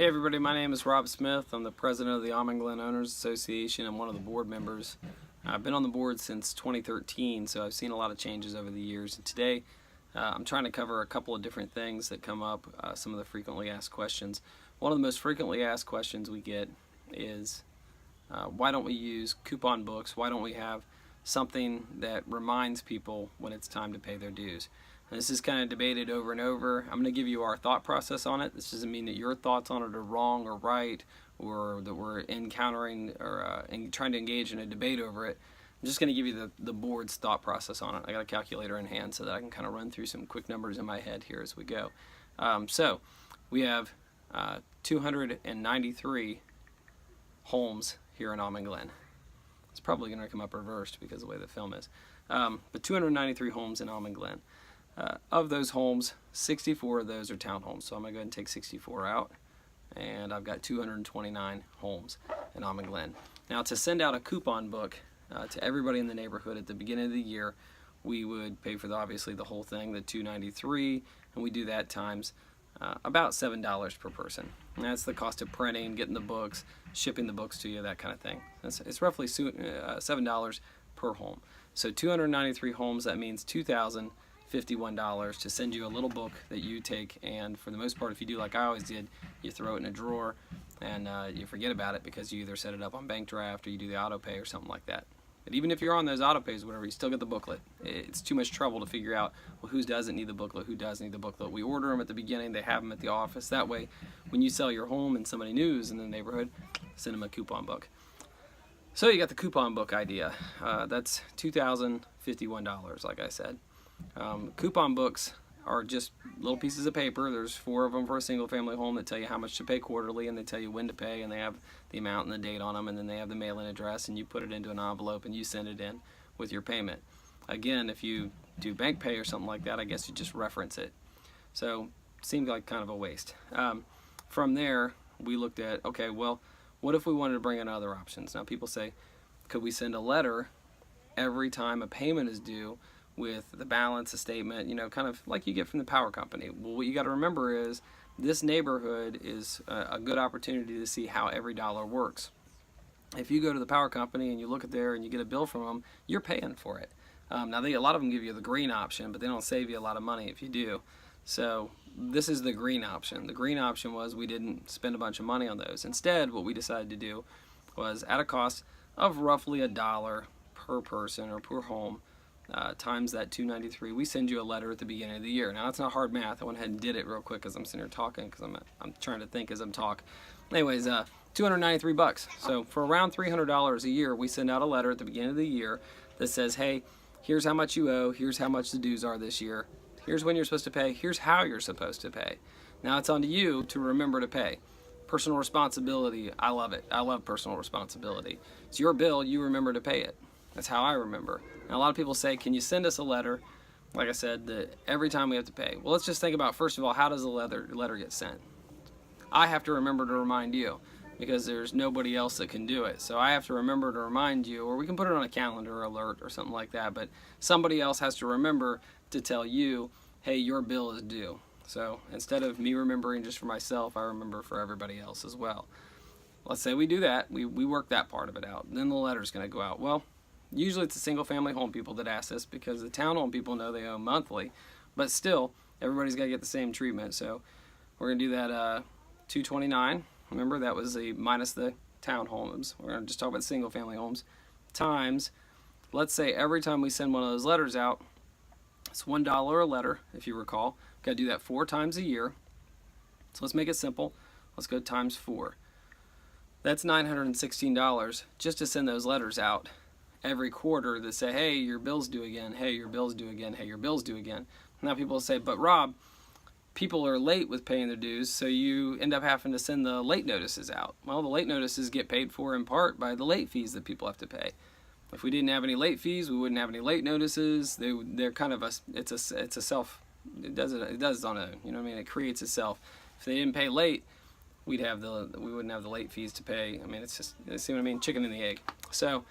Hey everybody, my name is Rob Smith. I'm the president of the Almond Glen Owners Association. I'm one of the board members. I've been on the board since 2013, so I've seen a lot of changes over the years. And today, I'm trying to cover a couple of different things that come up, some of the frequently asked questions. One of the most frequently asked questions we get is, why don't we use coupon books? Why don't we have something that reminds people when it's time to pay their dues? And this is kind of debated over and over. I'm going to give you our thought process on it. This doesn't mean that your thoughts on it are wrong or right, or that we're encountering or trying to engage in a debate over it. I'm just going to give you the board's thought process on it. I got a calculator in hand so that I can kind of run through some quick numbers in my head here as we go. So we have 293 homes here in Almond Glen. It's probably going to come up reversed because of the way the film is. But 293 homes in Almond Glen. Of those homes, 64 of those are townhomes. So I'm going to go ahead and take 64 out. And I've got 229 homes in Almond Glen. Now, to send out a coupon book to everybody in the neighborhood at the beginning of the year, we would pay for obviously the whole thing, the 293, and we do that times about $7 per person. And that's the cost of printing, getting the books, shipping the books to you, that kind of thing. It's roughly $7 per home. So 293 homes, that means $2,051 to send you a little book that you take, and for the most part, if you do like I always did, you throw it in a drawer and you forget about it because you either set it up on bank draft or you do the auto pay or something like that. But even if you're on those auto pays or whatever, you still get the booklet. It's too much trouble to figure out, well, who doesn't need the booklet, who does need the booklet. We order them at the beginning, they have them at the office. That way, when you sell your home and somebody new is in the neighborhood, send them a coupon book. So you got the coupon book idea. That's $2,051, like I said. Coupon books are just little pieces of paper. There's 4 of them for a single family home that tell you how much to pay quarterly, and they tell you when to pay, and they have the amount and the date on them, and then they have the mailing address, and you put it into an envelope and you send it in with your payment. Again, if you do bank pay or something like that, I guess you just reference it. So it seemed like kind of a waste. From there, we looked at, okay, well, what if we wanted to bring in other options? Now people say, could we send a letter every time a payment is due with the balance, a statement, you know, kind of like you get from the power company? Well, what you got to remember is this neighborhood is a good opportunity to see how every dollar works. If you go to the power company and you look at there and you get a bill from them, you're paying for it. Now, a lot of them give you the green option, but they don't save you a lot of money if you do. So this is the green option. The green option was we didn't spend a bunch of money on those. Instead, what we decided to do was at a cost of roughly $1 per person or per home, times that 293, we send you a letter at the beginning of the year. Now that's not hard math. I went ahead and did it real quick as I'm sitting here talking because I'm trying to think as I'm talking. Anyways, 293 bucks. So for around $300 a year, we send out a letter at the beginning of the year that says, hey, here's how much you owe, here's how much the dues are this year, here's when you're supposed to pay, here's how you're supposed to pay. Now it's on to you to remember to pay. Personal responsibility, I love it. I love personal responsibility. It's your bill, you remember to pay it. That's how I remember. Now, a lot of people say, can you send us a letter, like I said, that every time we have to pay? Well, let's just think about, first of all, how does a letter get sent? I have to remember to remind you because there's nobody else that can do it. So I have to remember to remind you, or we can put it on a calendar alert or something like that, but somebody else has to remember to tell you, hey, your bill is due. So instead of me remembering just for myself, I remember for everybody else as well. Let's say we do that, we work that part of it out. Then the letter's going to go out. Well, usually it's the single family home people that ask this because the townhome people know they owe monthly, but still everybody's got to get the same treatment. So we're going to do that 229. Remember, that was minus the townhomes. We're going to just talk about single family homes times, let's say every time we send one of those letters out, it's $1 a letter, if you recall. Got to do that 4 times a year. So let's make it simple. Let's go times 4. That's $916 just to send those letters out every quarter that say, hey, your bill's due again, hey, your bill's due again, hey, your bill's due again. Now people say, but Rob, people are late with paying their dues, so you end up having to send the late notices out. Well, the late notices get paid for in part by the late fees that people have to pay. If we didn't have any late fees, we wouldn't have any late notices. They're kind of it does it on a, you know what I mean, it creates itself. If they didn't pay late, we wouldn't have the late fees to pay. I mean, it's just, see what I mean, chicken and the egg. So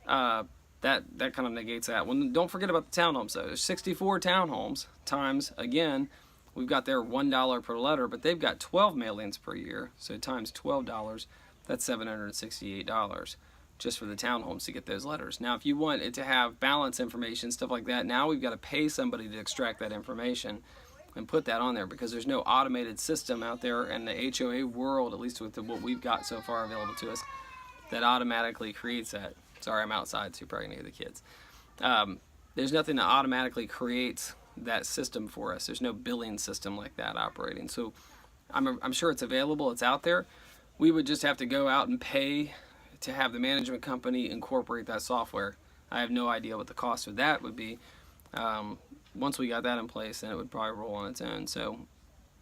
that kind of negates that. Well, don't forget about the townhomes though. There's 64 townhomes times, again, we've got their $1 per letter, but they've got 12 mailings per year, so times $12, that's $768 just for the townhomes to get those letters. Now, if you want it to have balance information, stuff like that, now we've got to pay somebody to extract that information and put that on there, because there's no automated system out there in the HOA world, at least with what we've got so far available to us, that automatically creates that. Sorry, I'm outside, so you're probably going to hear the kids. There's nothing that automatically creates that system for us. There's no billing system like that operating. So I'm sure it's available, it's out there. We would just have to go out and pay to have the management company incorporate that software. I have no idea what the cost of that would be. Once we got that in place, then it would probably roll on its own. So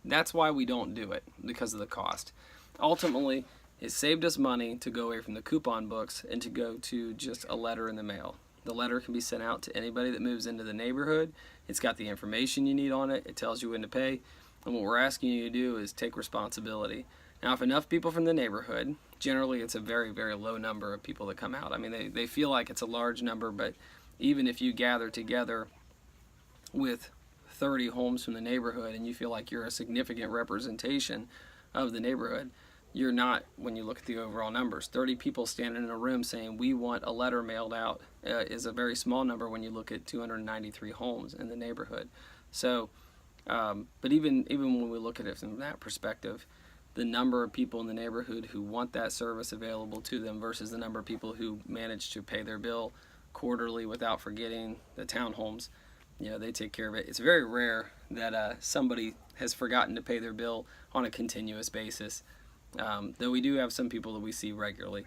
that's why we don't do it, because of the cost. Ultimately, it saved us money to go away from the coupon books and to go to just a letter in the mail. The letter can be sent out to anybody that moves into the neighborhood. It's got the information you need on it. It tells you when to pay. And what we're asking you to do is take responsibility. Now, if enough people from the neighborhood, generally it's a very, very low number of people that come out. I mean, they feel like it's a large number, but even if you gather together with 30 homes from the neighborhood and you feel like you're a significant representation of the neighborhood, you're not when you look at the overall numbers. 30 people standing in a room saying we want a letter mailed out is a very small number when you look at 293 homes in the neighborhood. So, but even when we look at it from that perspective, the number of people in the neighborhood who want that service available to them versus the number of people who manage to pay their bill quarterly without forgetting the townhomes, they take care of it. It's very rare that somebody has forgotten to pay their bill on a continuous basis. Though we do have some people that we see regularly.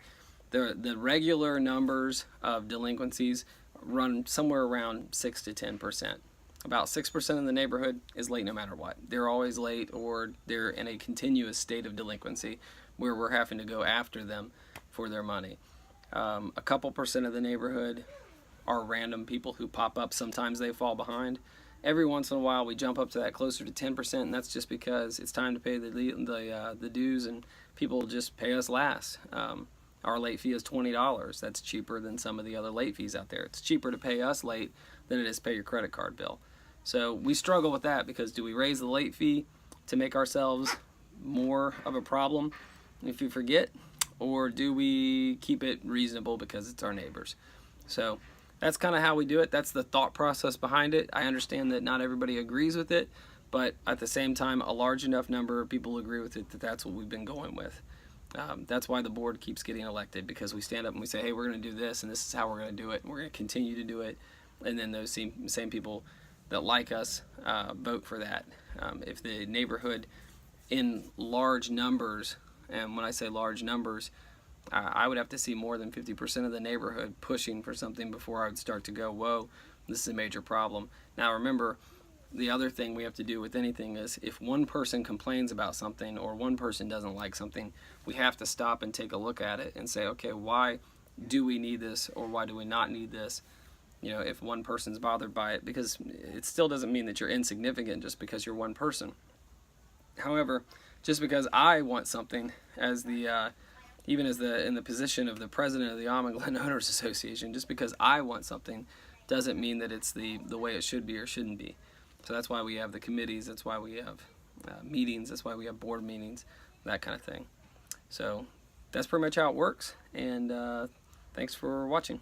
The regular numbers of delinquencies run somewhere around 6 to 10%. About 6% in the neighborhood is late no matter what. They're always late, or they're in a continuous state of delinquency where we're having to go after them for their money. A couple percent of the neighborhood are random people who pop up. Sometimes they fall behind. Every once in a while we jump up to that closer to 10%, and that's just because it's time to pay the dues, and people just pay us last. Our late fee is $20. That's cheaper than some of the other late fees out there. It's cheaper to pay us late than it is to pay your credit card bill. So we struggle with that, because do we raise the late fee to make ourselves more of a problem if we forget, or do we keep it reasonable because it's our neighbors? So that's kind of how we do it. That's the thought process behind it. I understand that not everybody agrees with it, but at the same time, a large enough number of people agree with it that that's what we've been going with. That's why the board keeps getting elected, because we stand up and we say, hey, we're going to do this, and this is how we're going to do it, and we're going to continue to do it. And then those same people that like us vote for that. If the neighborhood in large numbers, and when I say large numbers, I would have to see more than 50% of the neighborhood pushing for something before I would start to go, whoa, this is a major problem. Now remember, the other thing we have to do with anything is if one person complains about something or one person doesn't like something, we have to stop and take a look at it and say, okay, why do we need this, or why do we not need this? If one person's bothered by it, because it still doesn't mean that you're insignificant just because you're one person. However, just because I want something as even in the position of the president of the Almond Owners Association, just because I want something doesn't mean that it's the way it should be or shouldn't be. So that's why we have the committees, that's why we have meetings, that's why we have board meetings, that kind of thing. So that's pretty much how it works, and thanks for watching.